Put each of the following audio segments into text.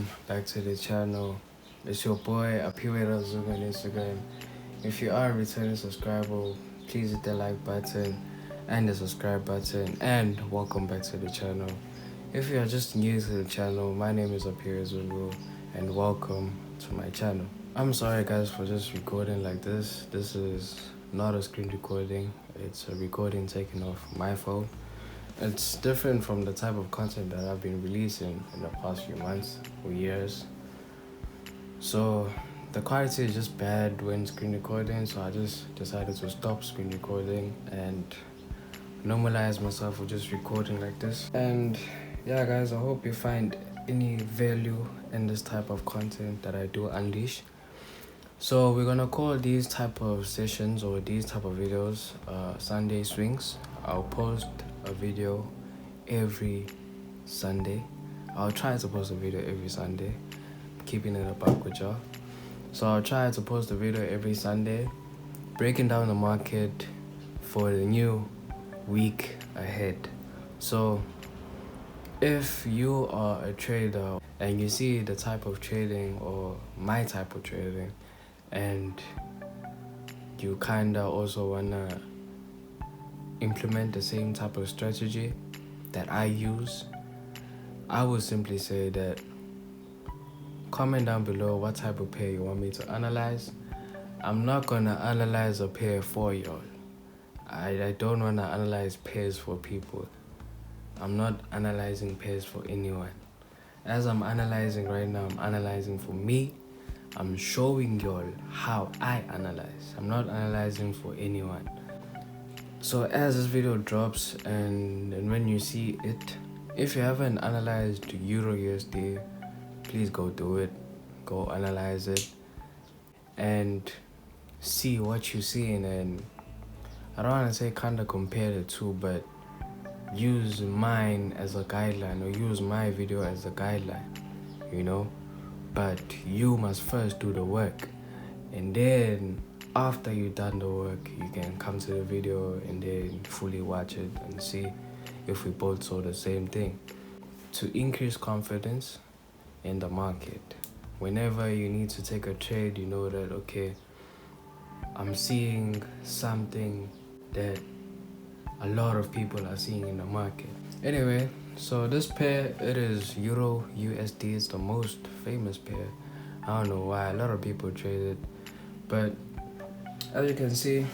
welcome back to the channel. It's your boy Aphiwe.Zunguu on Instagram. If you are a returning subscriber, please hit the like button and the subscribe button, and welcome back to the channel. If you are just new to the channel, my name is Aphiwe.Zunguu and welcome to my channel. I'm sorry guys for just recording like this. This is not a screen recording, it's a recording taken off my phone. It's different from the type of content that I've been releasing in the past few months or years. So the quality is just bad when screen recording, so I just decided to stop screen recording and normalize myself with just recording like this. And yeah guys, I hope you find any value in this type of content that I do unleash. So we're gonna call these type of sessions or these type of videos Sunday swings. I'll post a video every Sunday. I'll try to post a video every Sunday, keeping it up with y'all. So I'll try to post a video every Sunday, breaking down the market for the new week ahead. So if you are a trader and you see the type of trading or my type of trading, and you kinda also wanna implement the same type of strategy that I use, I would simply say that comment down below what type of pair you want me to analyze. I'm not gonna analyze a pair for y'all. I don't wanna analyze pairs for people. I'm not analyzing pairs for anyone. As I'm analyzing right now, I'm analyzing for me. I'm showing y'all how I analyze. I'm not analyzing for anyone. So as this video drops and when you see it, if you haven't analyzed EURUSD, please go do it. Go analyze it and see what you're seeing. And I don't want to say kind of compare the two, but use mine as a guideline or use my video as a guideline, you know. But you must first do the work, and then after you've done the work, you can come to the video and then fully watch it and see if we both saw the same thing. To increase confidence in the market, whenever you need to take a trade, you know that, okay, I'm seeing something that a lot of people are seeing in the market. Anyway, so this pair, it is EURUSD. It's the most famous pair. I don't know why a lot of people trade it, but as you can see,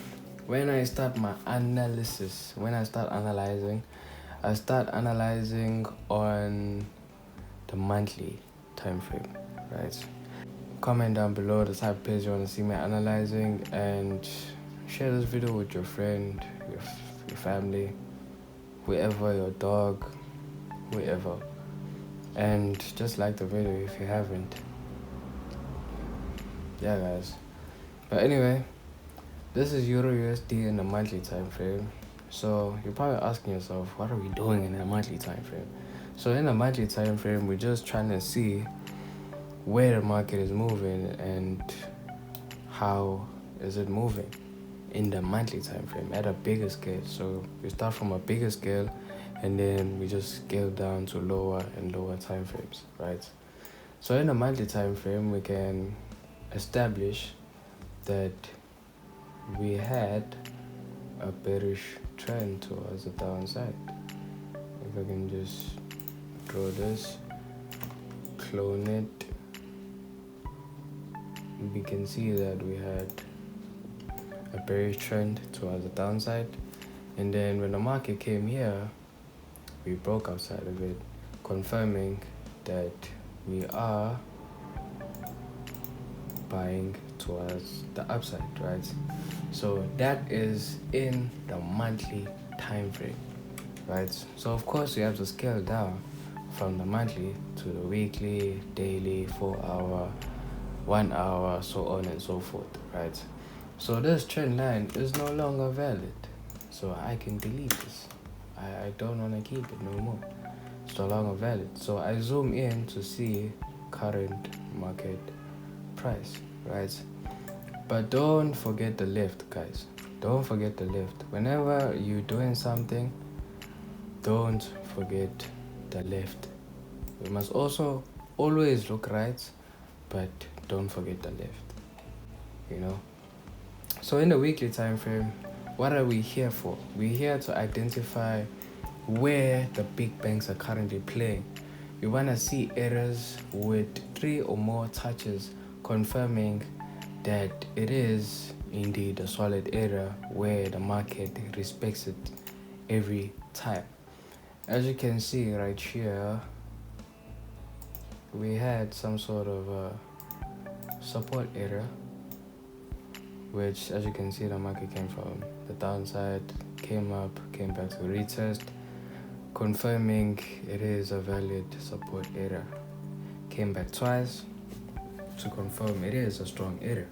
when I start my analysis, when I start analyzing, I start analyzing on the monthly time frame, right? Comment down below the type of pairs you want to see me analyzing, and share this video with your friend, your family, whoever, your dog, whoever, and just like the video if you haven't. Yeah guys, but anyway, this is EURUSD in the monthly time frame. So you're probably asking yourself, what are we doing in the monthly time frame? So in the monthly time frame, we're just trying to see where the market is moving and how is it moving in the monthly time frame at a bigger scale. So we start from a bigger scale and then we just scale down to lower and lower time frames, right? So in the monthly time frame, we can establish that we had a bearish trend towards the downside. If I can just draw this, clone it, we can see that we had a bearish trend towards the downside, and then when the market came here, we broke outside of it, confirming that we are buying towards the upside, right? So that is in the monthly time frame, right? So of course you have to scale down from the monthly to the weekly, daily, 4 hour, 1 hour, so on and so forth, right? So this trend line is no longer valid, so I can delete this. I don't want to keep it no more. It's no longer valid. So I zoom in to see current market price, right? But don't forget the left, guys. Don't forget the left. Whenever you're doing something, don't forget the left. We must also always look right, but don't forget the left, you know. So in the weekly time frame, what are we here for? We're here to identify where the big banks are currently playing. We want to see errors with 3 or more touches confirming that it is indeed a solid error where the market respects it every time. As you can see right here, we had some sort of a support error, which as you can see the market came from the downside, came up, came back to retest, confirming it is a valid support error. Came back twice to confirm it is a strong error,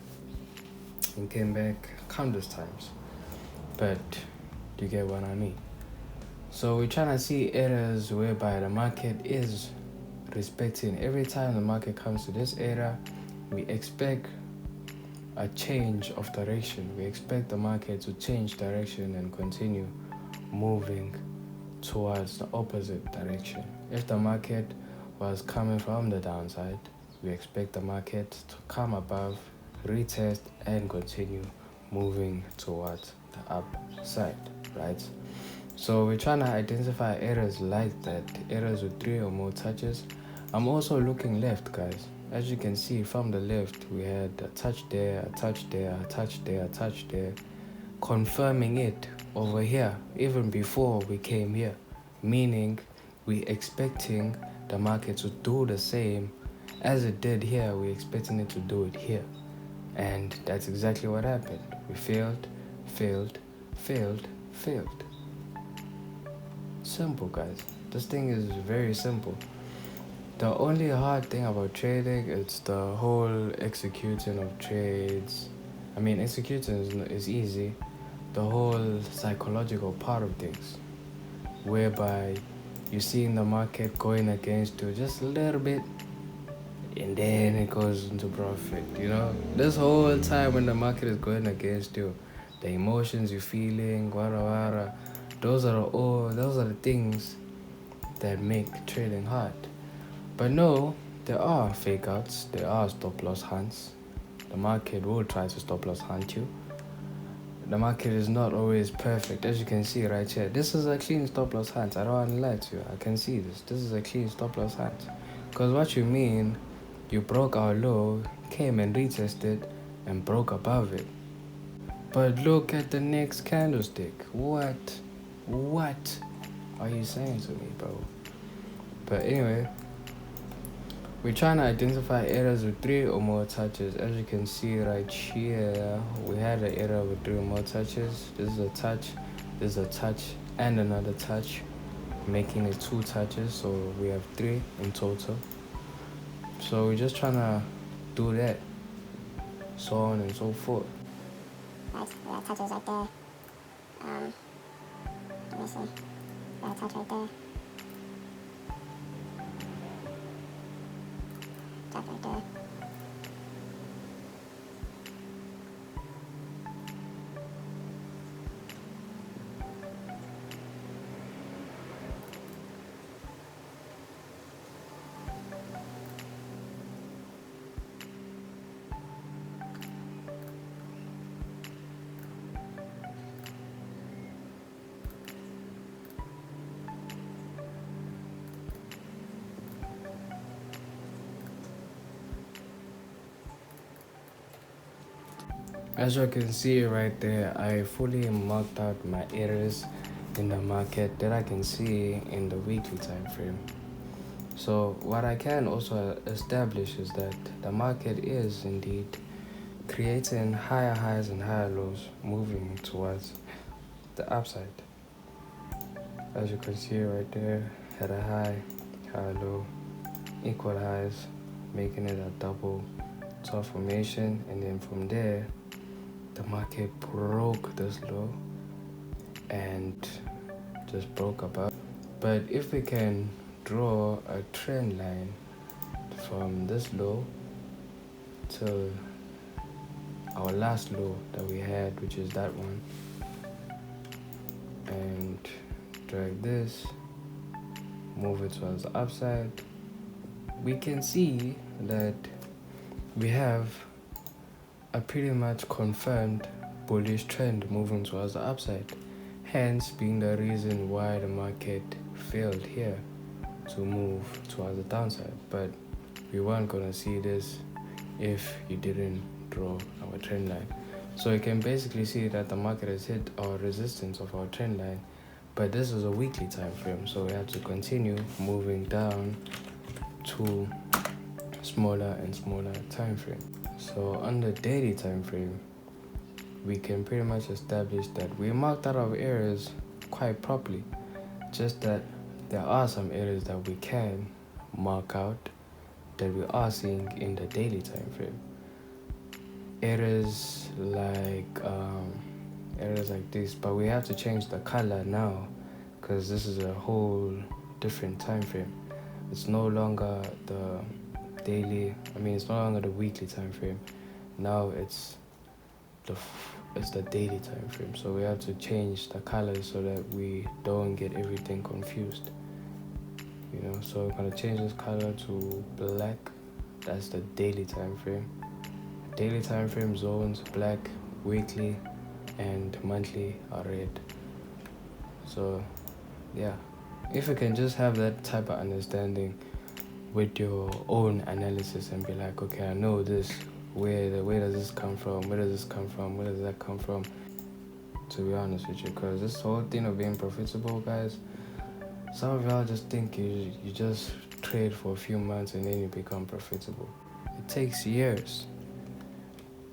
and came back countless times. But you get what I mean. So we're trying to see errors whereby the market is respecting. Every time the market comes to this area, we expect a change of direction. We expect the market to change direction and continue moving towards the opposite direction. If the market was coming from the downside, we expect the market to come above, retest, and continue moving towards the upside, right? So we're trying to identify errors like that, errors with 3 or more touches. I'm also looking left, guys. As you can see from the left, we had a touch there, a touch there, a touch there, a touch there, confirming it over here even before we came here, meaning we expecting the market to do the same as it did here. We're expecting it to do it here, and that's exactly what happened. We failed. Simple, guys. This thing is very simple. The only hard thing about trading is the whole executing of trades. I mean, executing is easy. The whole psychological part of things, whereby you're seeing the market going against you just a little bit, and then it goes into profit. You know, this whole time when the market is going against you, the emotions you're feeling, those are the things that make trading hard. But no, there are fake outs, there are stop loss hunts. The market will try to stop loss hunt you. The market is not always perfect. As you can see right here, this is a clean stop loss hunt. I don't want to lie to you. I can see this. This is a clean stop loss hunt. Because what you mean, you broke our low, came and retested, and broke above it. But look at the next candlestick. What are you saying to me, bro? But anyway, we're trying to identify errors with 3 or more touches. As you can see right here, we had an error with 3 or more touches. This is a touch, this is a touch, and another touch, making it 2 touches. So we have 3 in total. So we're just trying to do that, so on and so forth. Right, we got touches right there. Let me see. We got a touch right there. Touch right there. As you can see right there, I fully marked out my errors in the market that I can see in the weekly time frame. So what I can also establish is that the market is indeed creating higher highs and higher lows, moving towards the upside. As you can see right there, had a high, high low, equal highs, making it a double top formation, and then from there the market broke this low and just broke above. But if we can draw a trend line from this low to our last low that we had, which is that one, and drag this, move it towards the upside, we can see that we have a pretty much confirmed bullish trend moving towards the upside, hence being the reason why the market failed here to move towards the downside. But we weren't gonna see this if you didn't draw our trend line. So you can basically see that the market has hit our resistance of our trend line, but this is a weekly time frame, so we have to continue moving down to smaller and smaller time frame. So on the daily time frame, we can pretty much establish that we marked out our areas quite properly, just that there are some areas that we can mark out that we are seeing in the daily time frame. Areas like this, but we have to change the color now because this is a whole different time frame. It's no longer the daily, it's no longer the weekly time frame. Now it's the daily time frame, so we have to change the colors so that we don't get everything confused, so we're going to change this color to black. That's the daily time frame. Daily time frame zones black, weekly and monthly are red. So yeah, if you can just have that type of understanding with your own analysis and be like, okay, I know this, where does this come from, where does this come from, where does that come from, to be honest with you, because this whole thing of being profitable, guys, some of y'all just think you just trade for a few months and then you become profitable. It takes years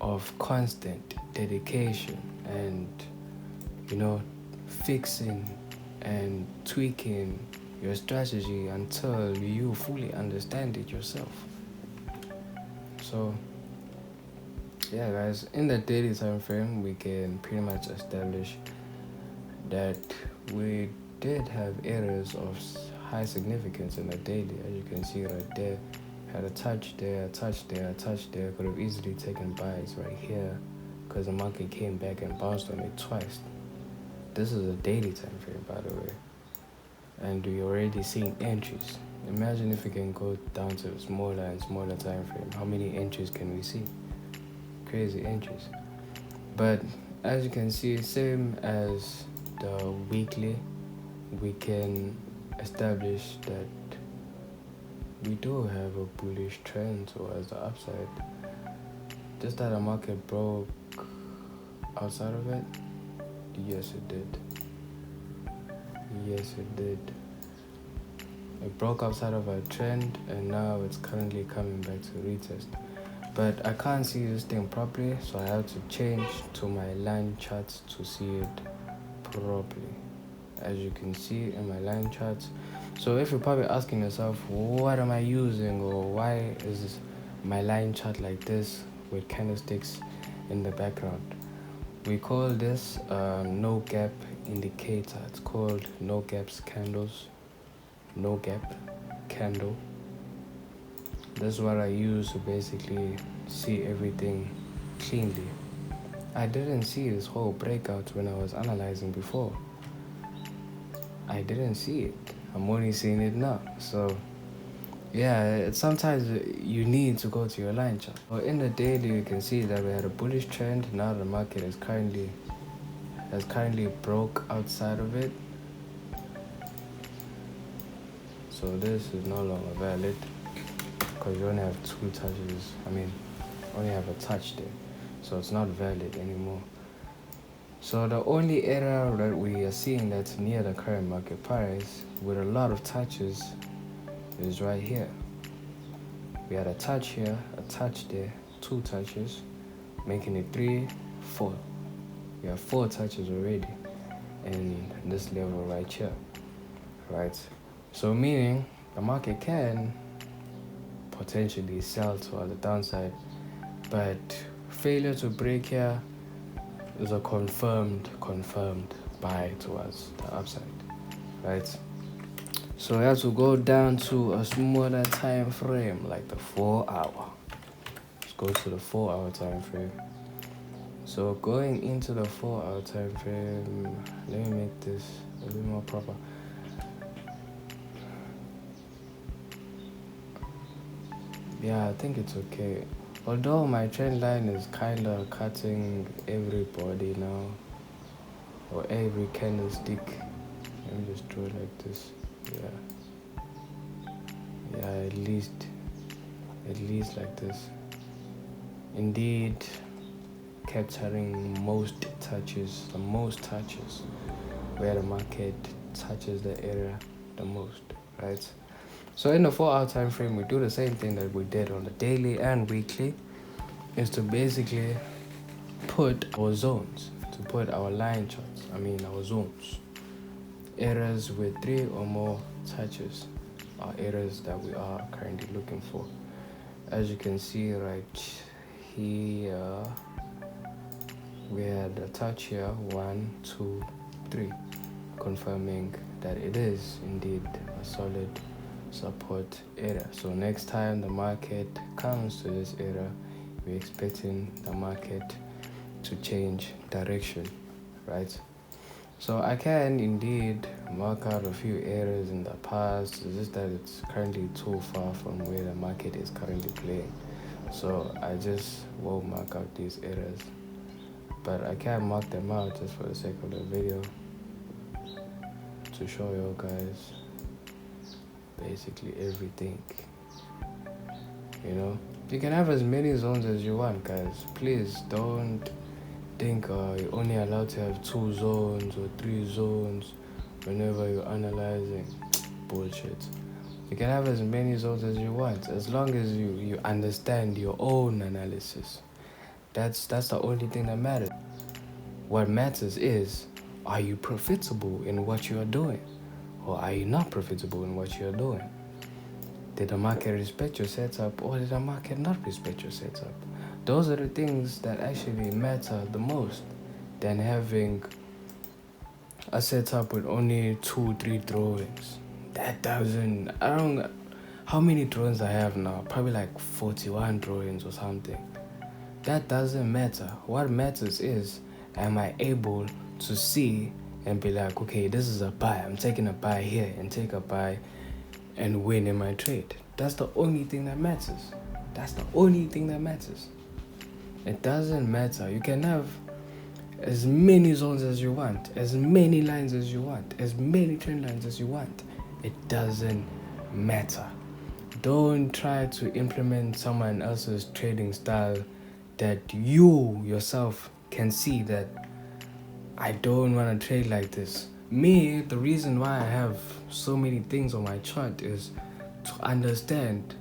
of constant dedication and fixing and tweaking your strategy until you fully understand it yourself. So yeah, guys, in the daily time frame, we can pretty much establish that we did have areas of high significance in the daily. As you can see right there, had a touch there, a touch there, a touch there. Could have easily taken buys right here because the market came back and bounced on it twice. This is a daily time frame, by the way, and we're already seeing entries. Imagine if we can go down to the smaller and smaller time frame. How many entries can we see? Crazy entries. But as you can see, same as the weekly, we can establish that we do have a bullish trend towards the upside. Just that the market broke outside of it. Yes, it did. Yes, it did. It broke outside of our trend and now it's currently coming back to retest. But I can't see this thing properly, so I have to change to my line charts to see it properly. As you can see in my line charts. So if you're probably asking yourself, what am I using, or why is my line chart like this with candlesticks in the background? We call this no gap indicator. It's called no gaps candles. No gap candle. This is what I use to basically see everything cleanly. I didn't see this whole breakout when I was analyzing before. I didn't see it. I'm only seeing it now. So yeah, sometimes you need to go to your line chart. Well, in the daily, you can see that we had a bullish trend. Now the market has currently broke outside of it. So this is no longer valid because you only have two touches. Only have a touch there. So it's not valid anymore. So the only area that we are seeing that's near the current market price with a lot of touches is right here. We had a touch here, a touch there, two touches, making it 3, 4. We have 4 touches already in this level right here, right? So meaning the market can potentially sell toward the downside, but failure to break here is a confirmed buy towards the upside, right? So we have to go down to a smaller time frame, like the 4 hour. Let's go to the 4 hour time frame. So going into the 4 hour time frame, let me make this a bit more proper. Yeah, I think it's okay. Although my trend line is kind of cutting everybody now, or every candlestick. Let me just draw it like this. Yeah, at least like this. Indeed, capturing the most touches, where the market touches the area the most, right? So in the 4-hour time frame, we do the same thing that we did on the daily and weekly, is to basically put our zones, to put our line charts, our zones. Areas with 3 or more touches are areas that we are currently looking for. As you can see right here, we had a touch here, 1, 2, 3, confirming that it is indeed a solid support area. So next time the market comes to this area, we're expecting the market to change direction, right? So I can indeed mark out a few areas in the past. It's just that it's currently too far from where the market is currently playing. So I just won't mark out these areas. But I can mark them out just for the sake of the video, to show you guys basically everything. You can have as many zones as you want, guys. Please don't think you're only allowed to have 2 zones or 3 zones whenever you're analyzing. Bullshit. You can have as many zones as you want, as long as you understand your own analysis. That's the only thing that matters. What matters is, are you profitable in what you are doing, or are you not profitable in what you are doing? Did the market respect your setup, or did the market not respect your setup? Those are the things that actually matter the most than having a setup with only 2-3 drawings. That doesn't, I don't know how many drawings I have now, probably like 41 drawings or something. That doesn't matter. What matters is, am I able to see and be like, okay, this is a buy, I'm taking a buy here, and take a buy and win in my trade. That's the only thing that matters. It doesn't matter. You can have as many zones as you want, as many lines as you want, as many trend lines as you want. It doesn't matter. Don't try to implement someone else's trading style that you yourself can see that I don't want to trade like this. Me, the reason why I have so many things on my chart is to understand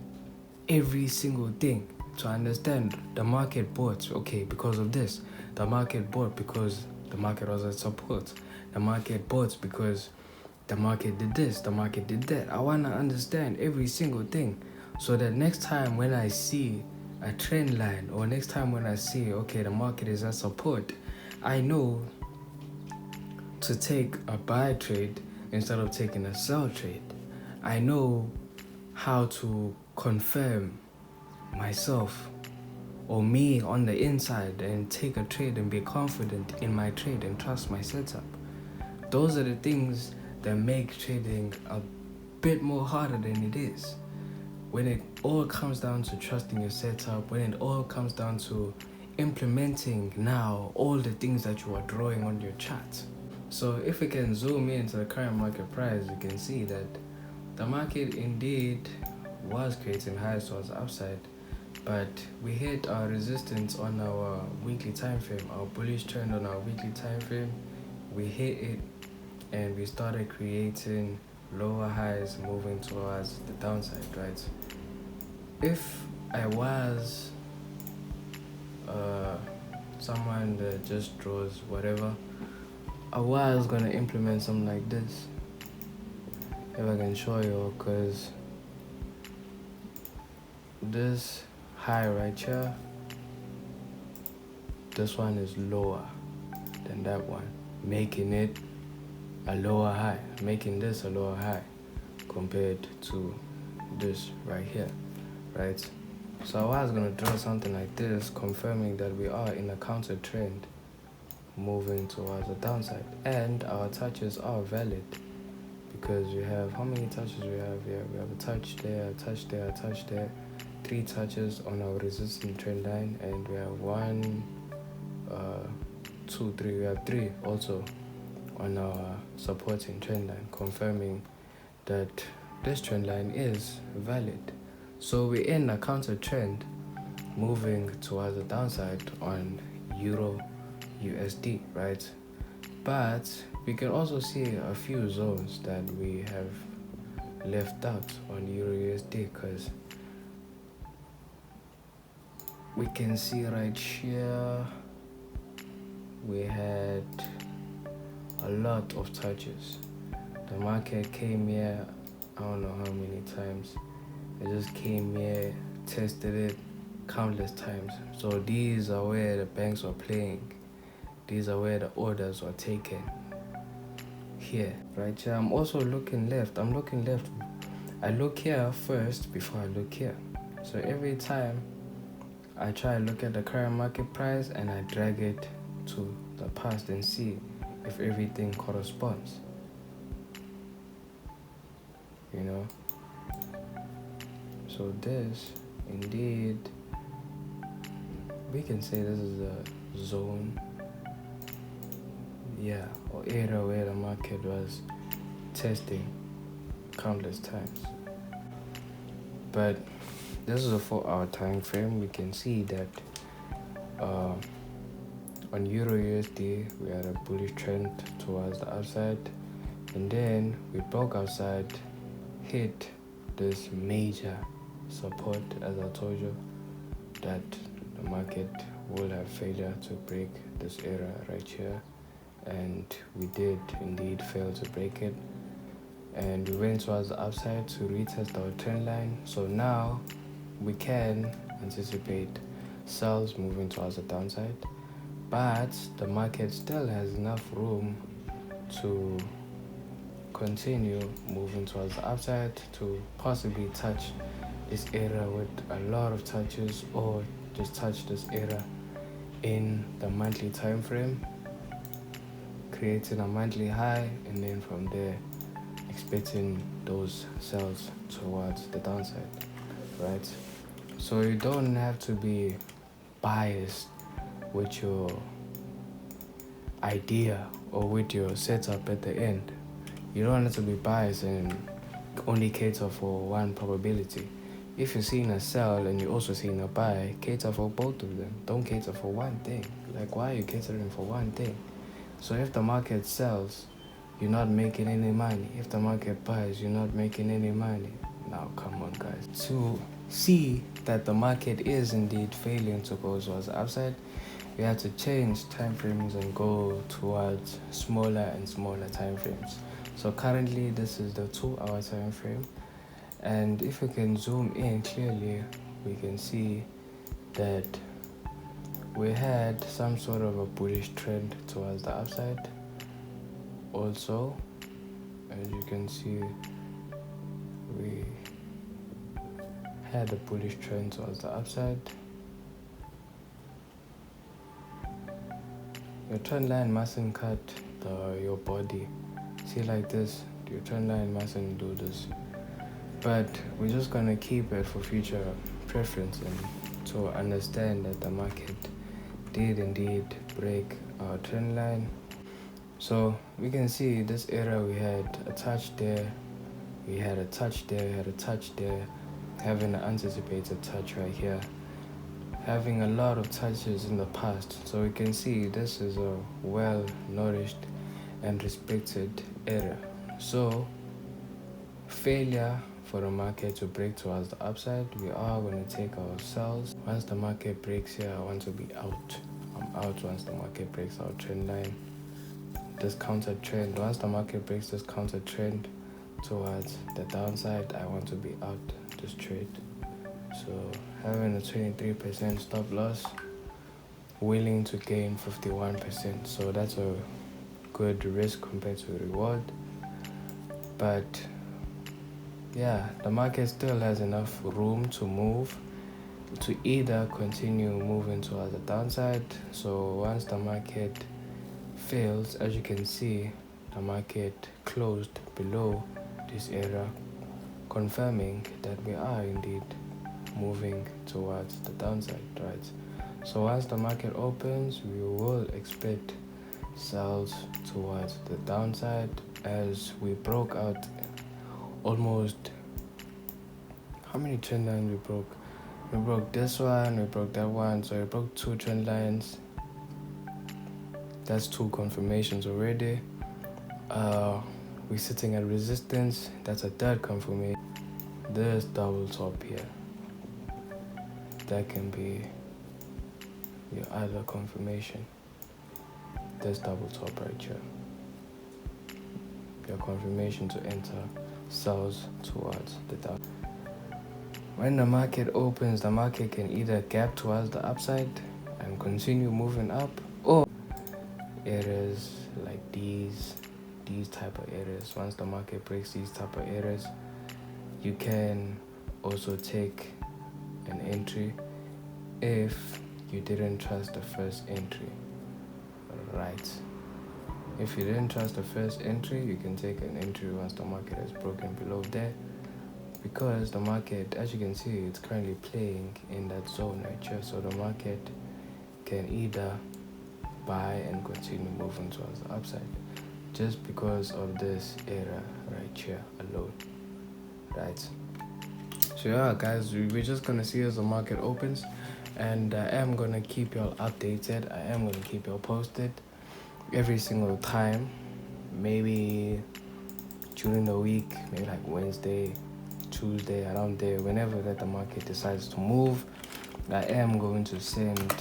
every single thing, to understand the market bought, okay, because of this. The market bought because the market was at support. The market bought because the market did this, the market did that. I want to understand every single thing, so that next time when I see a trend line, or next time when I see, okay, the market is at support, I know to take a buy trade instead of taking a sell trade. I know how to confirm myself, or me on the inside, and take a trade and be confident in my trade and trust my setup. Those are the things that make trading a bit more harder than it is. When it all comes down to trusting your setup, when it all comes down to implementing now all the things that you are drawing on your chart. So if we can zoom into the current market price, you can see that the market indeed was creating highs towards the upside, but we hit our resistance on our weekly time frame, our bullish trend on our weekly time frame. We hit it and we started creating lower highs, moving towards the downside, right? If I was someone that just draws whatever, I was gonna implement something like this, if I can show you, because this high right here, this one is lower than that one, making it a lower high, making this a lower high compared to this right here, right? So I was gonna draw something like this, confirming that we are in a counter trend moving towards the downside, and our touches are valid, because we have, how many touches we have here? We have a touch there, a touch there, a touch there, 3 touches on our resistance trend line, and we have 1, 2, 3. We have 3 also on our supporting trend line, confirming that this trend line is valid. So we're in a counter trend moving towards the downside on Euro USD, right? But we can also see a few zones that we have left out on Euro USD, because we can see right here we had a lot of touches. The market came here, I don't know how many times. It just came here, tested it countless times. So these are where the banks were playing. These are where the orders were taken. Here, right here. I'm also looking left. I'm looking left. I look here first before I look here. So every time I try to look at the current market price and I drag it to the past and see if everything corresponds. You know? So this, indeed, we can say this is a zone, yeah, or area where the market was testing countless times. But this is a 4-hour time frame. We can see that on Euro USD we had a bullish trend towards the upside, and then we broke outside, hit this major support, as I told you that the market will have failure to break this area right here, and we did indeed fail to break it, and we went towards the upside to retest our trend line. So now we can anticipate sells moving towards the downside, but the market still has enough room to continue moving towards the upside to possibly touch this area with a lot of touches, or just touch this area in the monthly time frame, creating a monthly high, and then from there expecting those sells towards the downside, right? So you don't have to be biased with your idea or with your setup at the end. You don't have to be biased and only cater for one probability. If you're seeing a sell and you're also seeing a buy, cater for both of them. Don't cater for one thing. Like, why are you catering for one thing? So if the market sells, you're not making any money. If the market buys, you're not making any money. Now, come on, guys. To see that the market is indeed failing to go towards the upside, we have to change time frames and go towards smaller and smaller time frames. So currently, this is the 2-hour time frame. And if we can zoom in clearly, we can see that we had some sort of a bullish trend towards the upside. Also, as you can see, we had a bullish trend towards the upside. Your trend line mustn't cut your body. See, like this, your trend line mustn't do this. But we're just gonna keep it for future preference and to understand that the market did indeed break our trend line. So we can see this area, we had a touch there, we had a touch there, we had a touch there, having an anticipated touch right here, having a lot of touches in the past. So we can see this is a well nourished and respected area. So failure for the market to break towards the upside, we are going to take our sells. Once the market breaks here, I want to be out. I'm out once the market breaks our trend line. This counter trend, once the market breaks this counter trend towards the downside, I want to be out this trade. So having a 23% stop loss, willing to gain 51%. So that's a good risk compared to reward. But yeah, the market still has enough room to move, to either continue moving towards the downside. So once the market fails, as you can see, the market closed below this area, confirming that we are indeed moving towards the downside, right? So once the market opens, we will expect sells towards the downside, as we broke out almost, how many trend lines we broke? We broke this one, we broke that one, so we broke 2 trend lines. That's 2 confirmations already. We're sitting at resistance. That's a 3rd confirmation. This double top here, that can be your other confirmation. This double top right here, your confirmation to enter sells towards the down. When the market opens, the market can either gap towards the upside and continue moving up, or areas like these type of areas. Once the market breaks these type of areas, you can also take an entry if you didn't trust the first entry, right? If you didn't trust the first entry, you can take an entry once the market has broken below there, because the market, as you can see, it's currently playing in that zone right here. So the market can either buy and continue moving towards the upside just because of this area right here alone, right? So yeah guys, we're just gonna see as the market opens, and I am gonna keep y'all updated. I am gonna keep y'all posted every single time, maybe during the week, maybe like Wednesday, Tuesday, around there, whenever that the market decides to move. I am going to send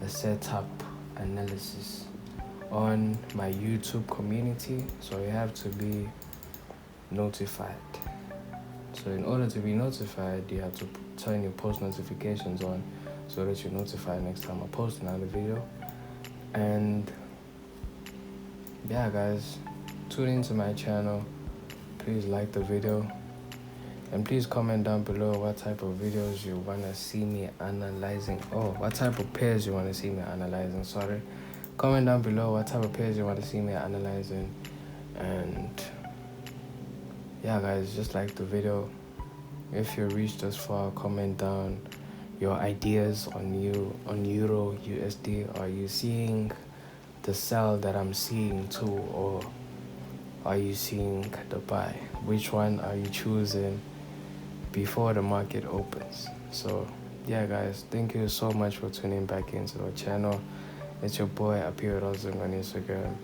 a setup analysis on my YouTube community, so you have to be notified. So in order to be notified, you have to turn your post notifications on so that you're notified next time I post another video. And yeah guys, tune into my channel. Please like the video, and please comment down below what type of videos you want to see me analyzing. What type of pairs you want to see me analyzing, sorry. Comment down below what type of pairs you want to see me analyzing. And yeah guys, just like the video. If you reached this far, comment down your ideas on Euro USD. Are you seeing the sell that I'm seeing too, or are you seeing the buy? Which one are you choosing before the market opens? So yeah guys, thank you so much for tuning back into the channel. It's your boy Aphiwe.Zunguu on Instagram.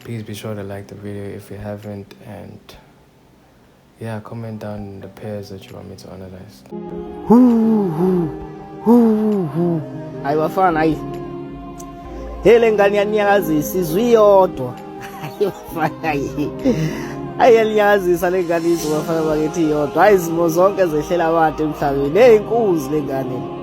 Please be sure to like the video if you haven't, and yeah, comment down the pairs that you want me to analyze. Hayi bafana, hayi hele ngani yanyakazisa izwi yodwa. Hayi bafana, hayi yanyakazisa le ngani izwi bafana bakithi yodwa. Hayi izimo zonke zehlela abantu emhlabeni. Hey inkuzi le ngane.